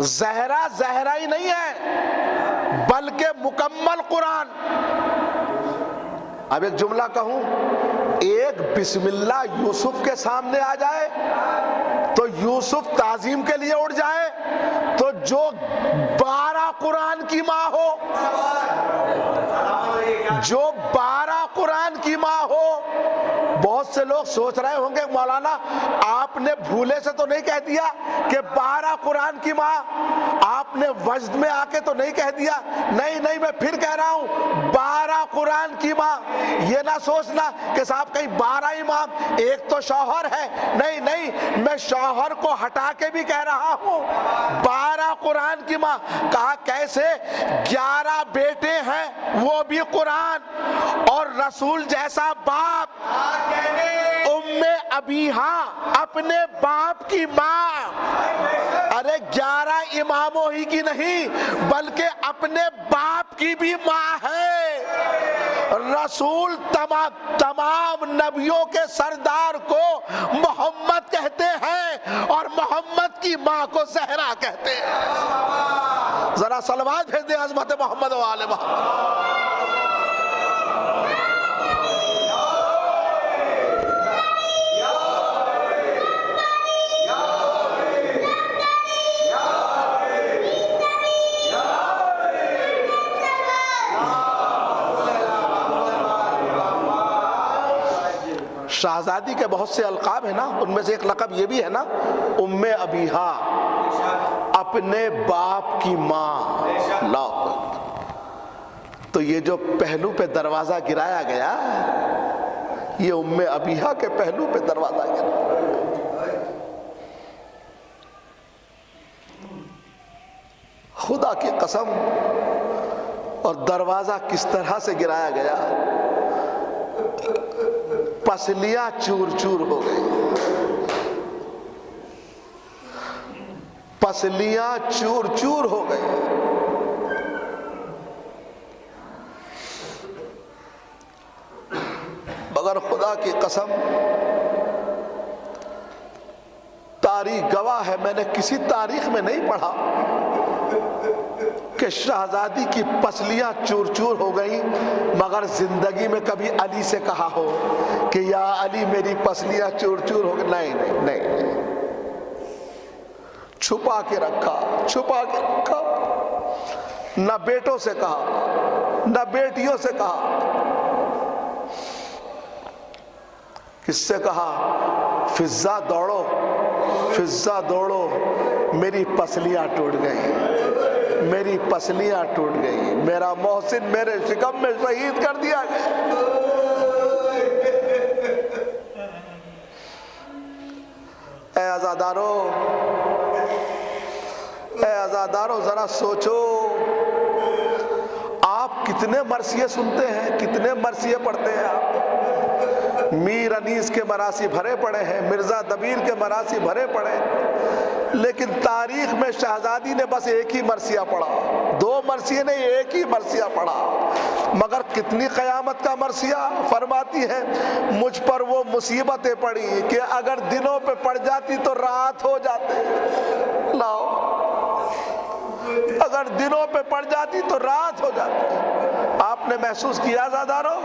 जहरा जहरा ही नहीं है, बल्कि मुकम्मल कुरान। अब एक जुमला कहूं, एक बिस्मिल्लाह यूसुफ के सामने आ जाए तो यूसुफ ताजीम के लिए उठ जाए, तो जो 12 कुरान की माँ हो, जो 12 कुरान की माँ हो। बहुत से लोग सोच रहे होंगे मौलाना आपने भूले से तो नहीं कह दिया कि 12 कुरान की माँ, आपने वज्द में आके तो नहीं कह दिया। नहीं नहीं, मैं फिर कह रहा हूं 12 कुरान की माँ। ये ना सोचना कि साहब कहीं 12 इमाम, एक तो शौहर है। नहीं नहीं, मैं शौहर को हटा के भी कह रहा हूं 12 कुरान की माँ। कहा कैसे? 11 बेटे हैं वो भी कुरान, और रसूल जैसा बाप, उम्मे अबीहा अपने बाप की माँ। अरे 11 इमामों ही की नहीं बल्कि अपने बाप की भी माँ है। रसूल तमाम नबियों के सरदार को मोहम्मद कहते हैं और मोहम्मद की माँ को ज़हरा कहते हैं। जरा सलवात भेज दे अज़मत मोहम्मद व आले मोहम्मद। शहजादी के बहुत से अलकाब है ना, उनमें से एक लक़ब ये भी है ना, उम्मे अबीहा अपने बाप की माँ। ला, तो ये जो पहलू पे दरवाजा गिराया गया, ये उम्मे अबीहा के पहलू पे दरवाजा गिरा। खुदा की कसम, और दरवाजा किस तरह से गिराया गया, पसलियां चूर चूर हो गई, पसलियां चूर चूर हो गई। मगर खुदा की कसम, तारीख गवाह है, मैंने किसी तारीख में नहीं पढ़ा कि शहजादी की पसलियां चूर चूर हो गई, मगर जिंदगी में कभी अली से कहा हो कि या अली मेरी पसलियां चूर चूर हो गई। नहीं नहीं नहीं, छुपा के रखा, छुपा के रखा। न बेटों से कहा, न बेटियों से कहा। किससे कहा? फिजा दौड़ो, फिजा दौड़ो, मेरी पसलियां टूट गई, मेरी पसलियां टूट गई, मेरा मोहसिन मेरे शिकम में शहीद कर दिया गया। ऐ आजादारो, ऐ आजादारो, जरा सोचो, आप कितने मरसिये सुनते हैं, कितने मरसिये पढ़ते हैं आप। मीर अनीस के मरासी भरे पड़े हैं, मिर्जा दबीर के मरासी भरे पड़े, लेकिन तारीख में शहजादी ने बस एक ही मरसिया पढ़ा, 2 मरसिये नहीं, एक ही मरसिया पढ़ा। मगर कितनी क़यामत का मरसिया। फरमाती है मुझ पर वो मुसीबतें पड़ी कि अगर दिनों पे पड़ जाती तो रात हो जाते। लाओ, अगर दिनों पे पड़ जाती तो रात हो जाती। आपने महसूस किया ज़ादारो?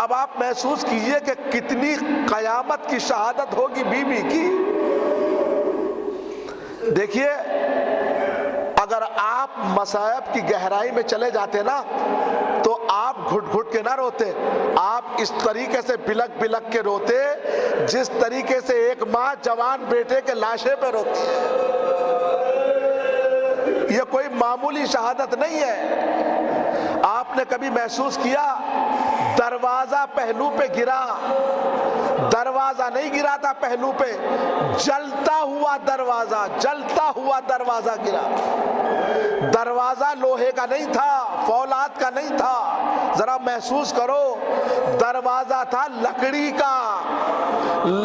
अब आप महसूस कीजिए कि कितनी क़यामत की शहादत होगी बीबी की। देखिए, अगर आप मसायब की गहराई में चले जाते ना, तो आप घुट घुट के ना रोते, आप इस तरीके से बिलक बिलक के रोते जिस तरीके से एक माँ जवान बेटे के लाशे पे रोती है। ये कोई मामूली शहादत नहीं है। आपने कभी महसूस किया दरवाजा पहलू पे गिरा? दरवाजा नहीं गिरा था पहलू पे, जलता हुआ दरवाजा, जलता हुआ दरवाजा गिरा। दरवाजा लोहे का नहीं था, फौलाद का नहीं था। जरा महसूस करो, दरवाजा था लकड़ी का।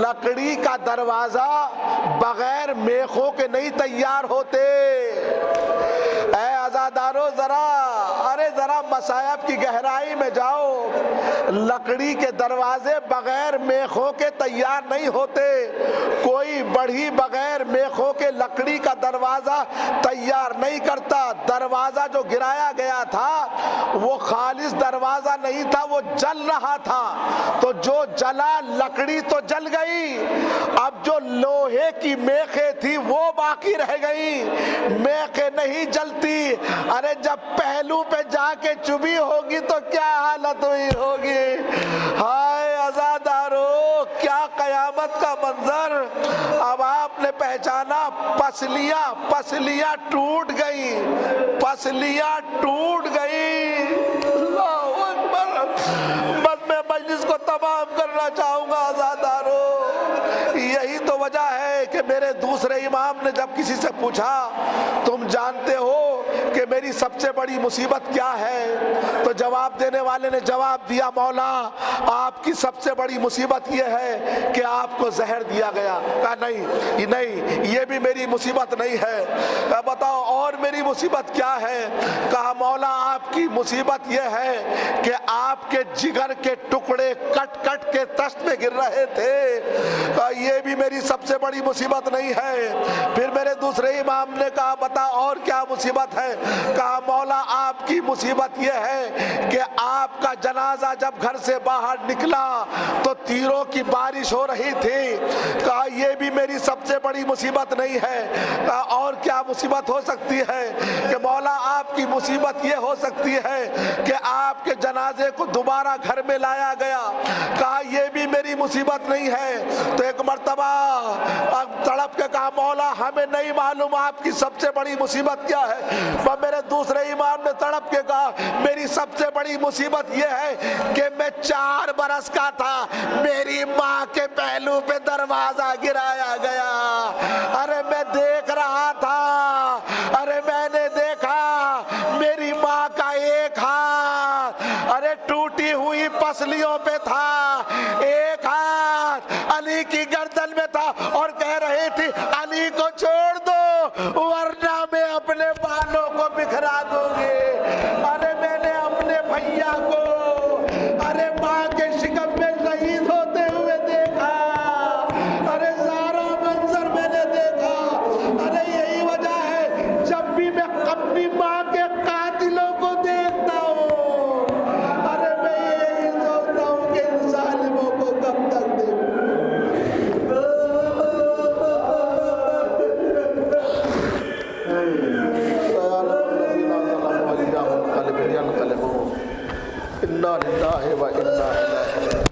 लकड़ी का दरवाजा बगैर मेखों के नहीं तैयार होते। ऐ आजादारो, जरा अरे जरा मसायब की गहराई में जाओ। लकड़ी के दरवाजे बगैर मेखों के तैयार नहीं होते। कोई बढ़ी बगैर मेखों के लकड़ी का दरवाजा तैयार नहीं करता। दरवाजा जो गिराया गया था वो खालिस दरवाजा नहीं था, वो जल रहा था। तो जो जला, लकड़ी तो जल गई, अब जो लोहे की मेखें थी वो बाकी रह गई। मेखें नहीं जलती। अरे जब पहलू पे जाके चुभी होगी तो क्या हालत हुई होगी। हाय अज़ादारो, क्या कयामत का मंजर। अब आपने पहचाना, पसलियां टूट गई, पसलियां टूट गई। अल्लाहु अकबर। बस मैं मजलिस को तमाम करना चाहूंगा अज़ादारो। यही तो वजह है कि मेरे दूसरे इमाम ने जब किसी से पूछा तुम जानते हो कि मेरी सबसे बड़ी मुसीबत क्या है, तो जवाब देने वाले ने जवाब दिया, मौला आपकी सबसे बड़ी मुसीबत यह है कि आपको जहर दिया गया। कहा नहीं, ये भी मेरी मुसीबत नहीं है। कहा बताओ और मेरी मुसीबत क्या है। कहा मौला आपकी मुसीबत यह है कि आपके जिगर के टुकड़े कट कट के तख्त में गिर रहे थे। कहा ये भी मेरी सबसे बड़ी मुसीबत नहीं है। फिर मेरे दूसरे इमाम ने कहा बता और क्या मुसीबत है। कहा मौला आपकी मुसीबत यह है कि आपका जनाजा जब घर से बाहर निकला तो तीरों की बारिश हो रही थी। कहा यह भी मेरी सबसे बड़ी मुसीबत नहीं है। कहा और क्या मुसीबत हो सकती है। कि मौला आपकी मुसीबत यह हो सकती है कि आपके जनाजे को दोबारा घर में लाया गया। कहा यह भी मेरी मुसीबत नहीं है। तो एक मर्तबा तड़प के कहा मौला हमें नहीं मालूम आपकी सबसे बड़ी मुसीबत क्या है। पर मेरे दूसरे इमाम ने तड़प के कहा मेरी सबसे बड़ी मुसीबत यह है कि मैं 4 बरस का था, मेरी माँ के पहलू पे दरवाजा गिराया गया। अरे मैं देख रहा था, अरे मैंने देखा मेरी माँ का एक हाथ अरे टूटी हुई पसलियों पे था, एक हाथ अली की गर्दन में था और कह रही थी अली को छोड़ दो वरना मैं अपने बालों को बिखरा दूंगी। अरे मैंने अपने भैया को अरे माँ के शिकम में शहीद होते हुए देखा। अरे सारा मंजर मैंने देखा। अरे यही वजह है जब भी मैं अपनी माँ के कातिलों को देखता हूँ अरे मैं यही सोचता हूँ कि इन जालिमों को कब तक देखूं। इन्ना लिल्लाहि व इन्ना इलैहि राजिऊन।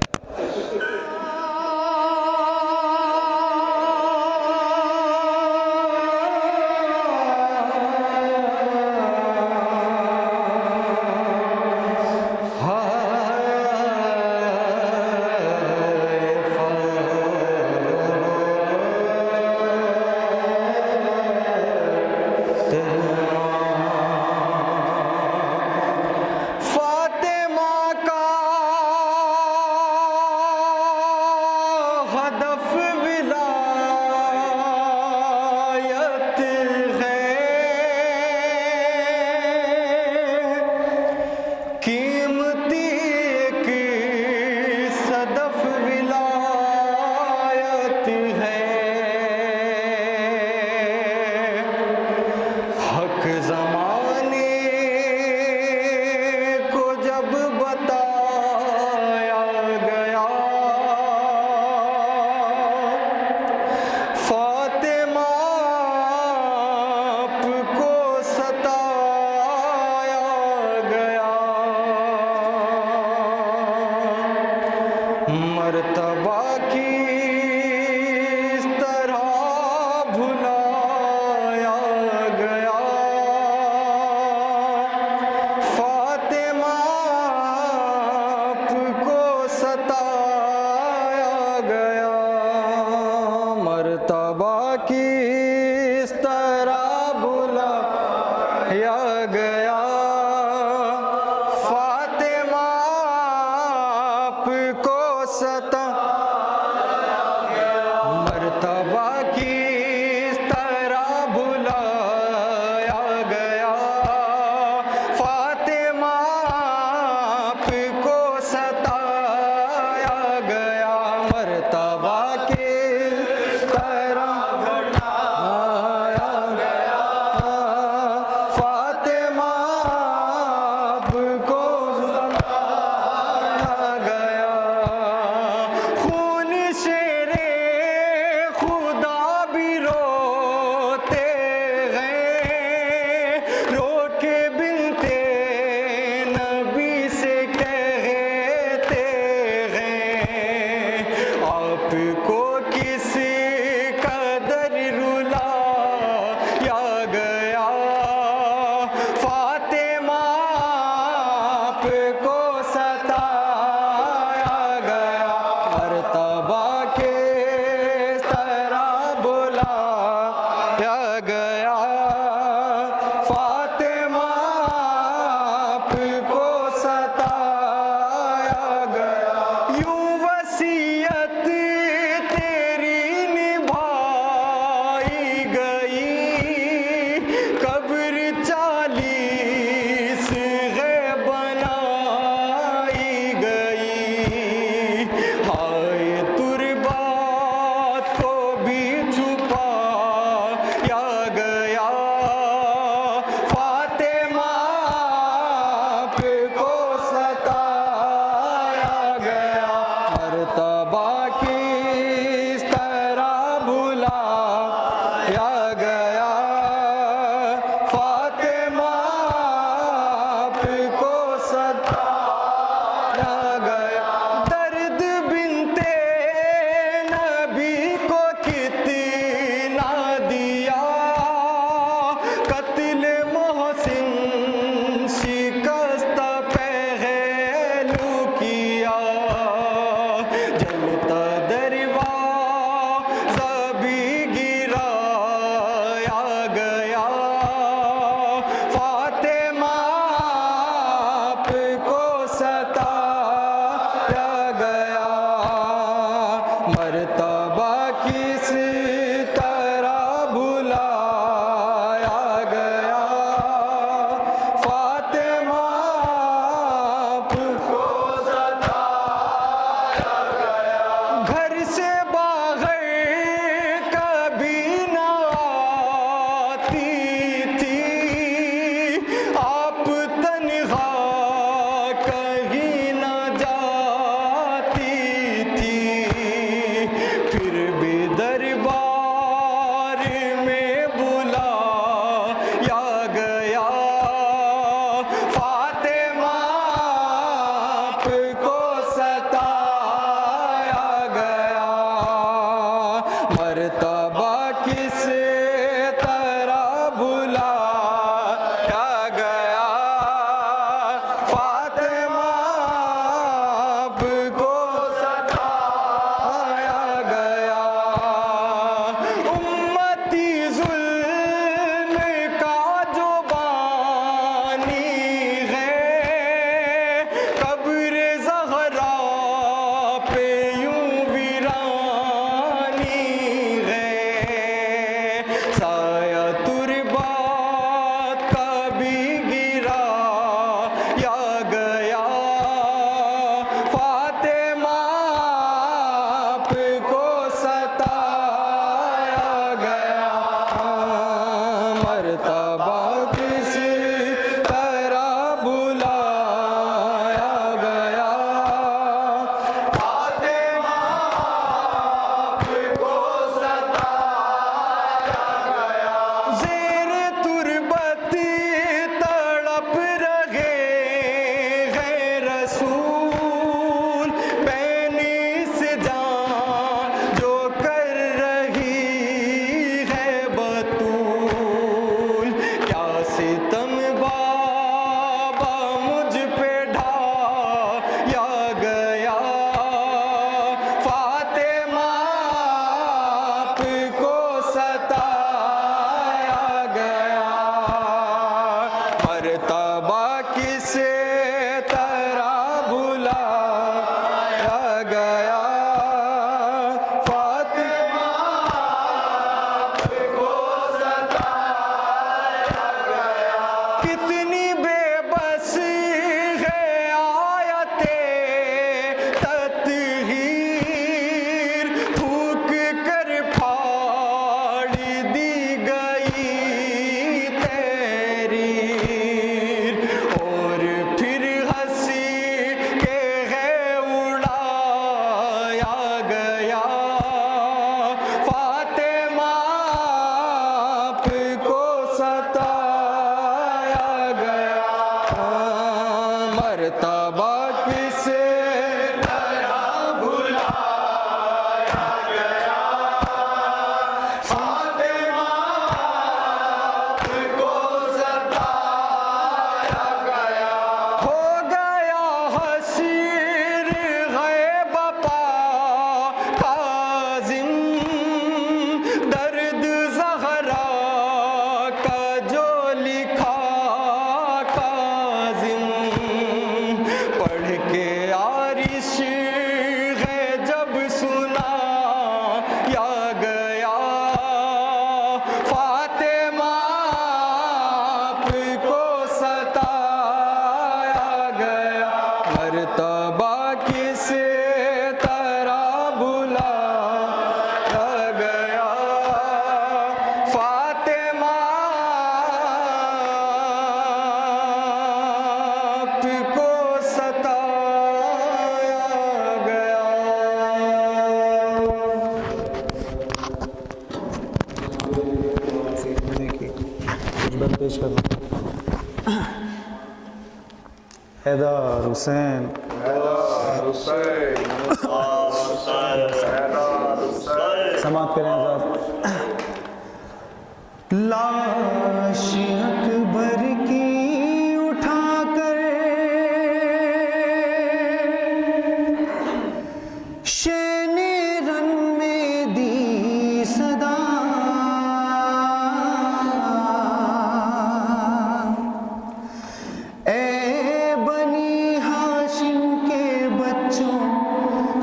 आ गया। दर्द बिनते नबी को कितना दिया, कत्ल मोहसिन शिकस्त पहलू किया। जलता दरवाज़ा भी गिराया गया, फातिमा आपको सताया गया। मर्तबा किस तरह भुलाया गया, फातिमा आपको सताया गया। घर से बाहर कभी न आती थी, आप तन्हा कहीं न जाती थी। फिर भी दरबार में बुलाया गया, फातिमा आपको सताया गया। मर्तबा किस तरह भुलाया गया, फातिमा आपको सताया गया। उम्मती जुल्म का जो बानी है, कब्र ज़हरा पे यूं वीरानी है। साया तुरबात का भी गिराया गया, फातिमा आपको सताया गया। मर्तबा किस तरह बुलाया गया, फातिमा आपको सताया गया। ज़ेर तुरबत तड़प रहे हैं रसूल, पैनी से जान जो कर रही है बतूल। क्या सितम बाबा मुझ पे ढाया गया, फातिमा आपको सताया गया। मर्तबा किस तरह भुलाया गया, फातिमा आपको सताया गया। कितनी बेबस है आयते तत्हीर, फूक कर फाड़ दी गई तहरीर। और फिर हंसी के है उड़ाया गया, फातिमा आपको सताया गया। मर्तबा किस तरह भुलाया गया, फातिमा आपको सताया गया। हो गया हसीर गैब पा काज़िम, दर्द ज़हरा का जो लिखा काज़िम। पढ़ के आरिश है जब सुना या गया, फातिमा आपको सताया गया। मर्तबा किस तरह भुलाया गया, फातिमा आपको सताया गया। खिदमत पेश कर रहा हूँ। हैदर हुसैन समाप्त करें हज़रात। लाश अकबर की उठाकर शेने रन में दी सदा, ए बनी हाशिम के बच्चों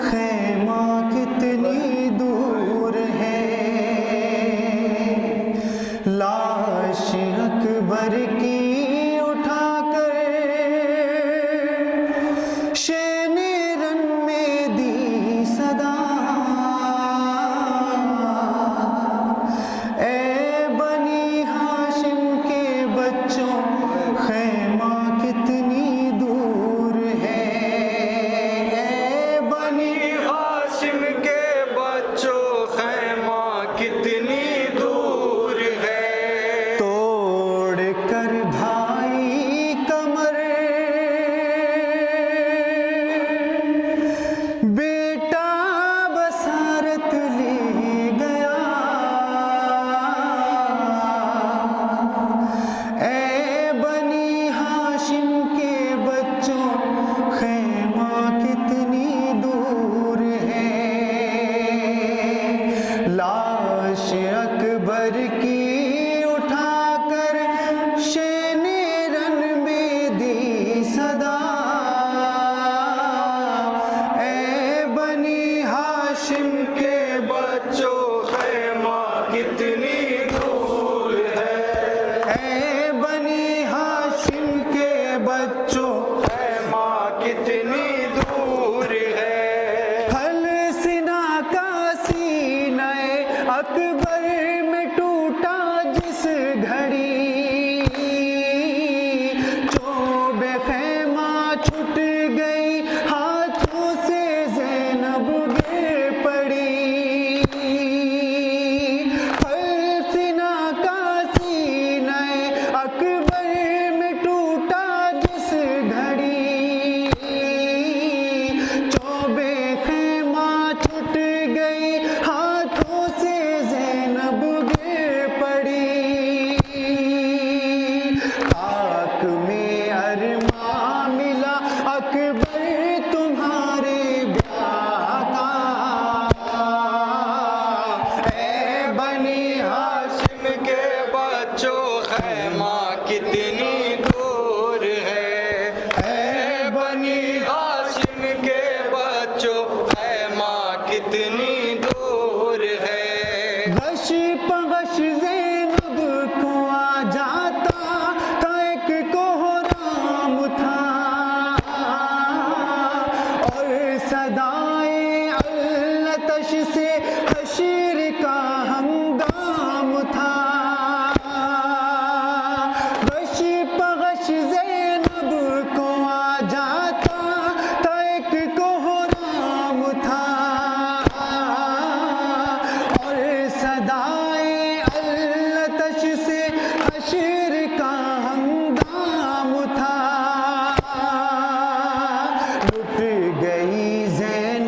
खैमा कितनी दूर है। लाश अकबर की उठाकर शेने रन में दी सदा, ए बनी हाशिम के बच्चों खैमा कितनी दूर है। ए बनी हाशिम के बच्चों खैमा कितनी दूर है। तोड़ कर भाई कमर बेटा बसारत ले गया, ए बनी हाशिम के बच्चों खैमा कितनी दूर है। लाश अकबर की उठाकर शेने रन में दी सदा, ए बनी हाशिम के बच्चों खैमा कितनी दूर है। ए बनी हाशिम के बच्चों खैमा कितनी दूर है। हल सिना का सीना अकबर में टूटा जिस घड़ी, चोबे खैमा छूट गई हाथों से ज़ैनब गिर पड़ी। हलसिना का सीना अकबर में टूटा जिस घड़ी, चोबे खैमा छूट गई हाथों से ज़ैनब गिर पड़ी। खाक में अरमा मिला अकबर तुम्हारे ब्याह का, ए बनी हाशिम के बच्चों खैमा कितनी दूर है। ए बनी हाशिम के बच्चों खैमा कितनी दूर है। गश पगश ज़ैनब को आ जाता था एक कोहराम था, और सदाए अल्लतश से हशीर का हंगाम था। गश पगश ज़ैनब को आ जाता था एक कोहराम था, और सदाए अल्लतश से हशीर का हंगाम था। लुट गई ज़ैनब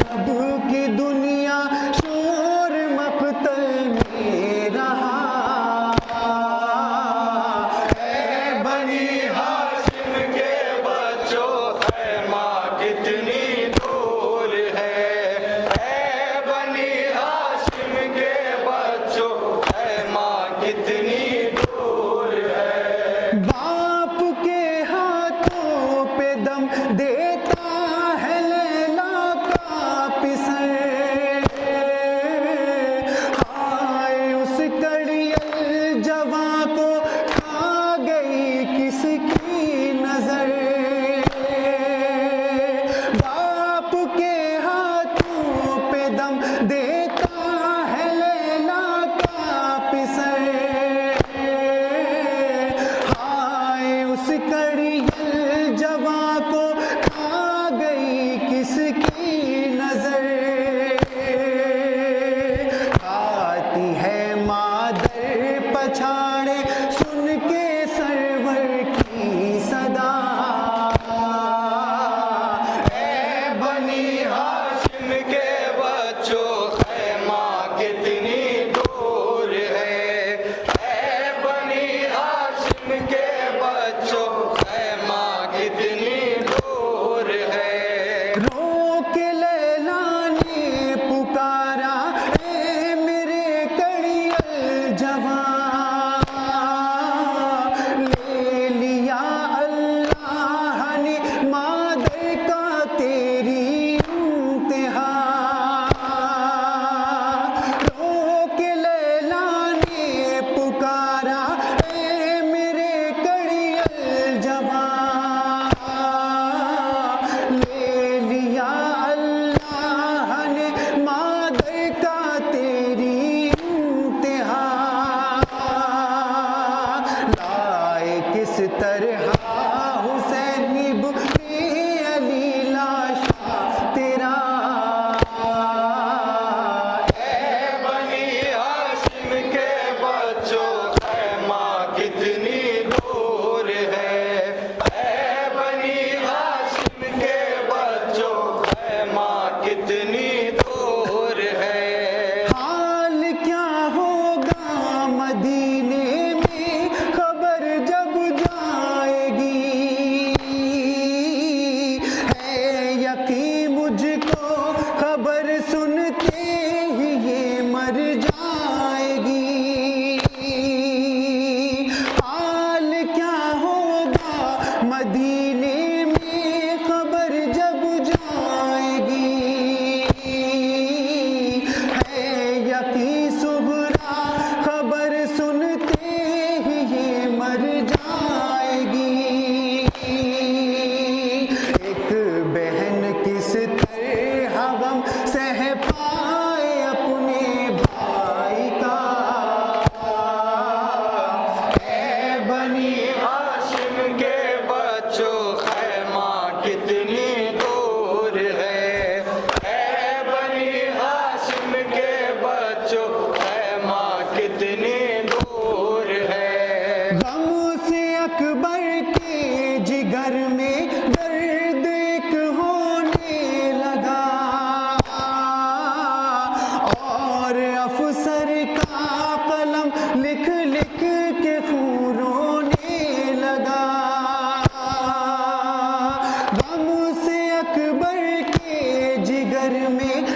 घर में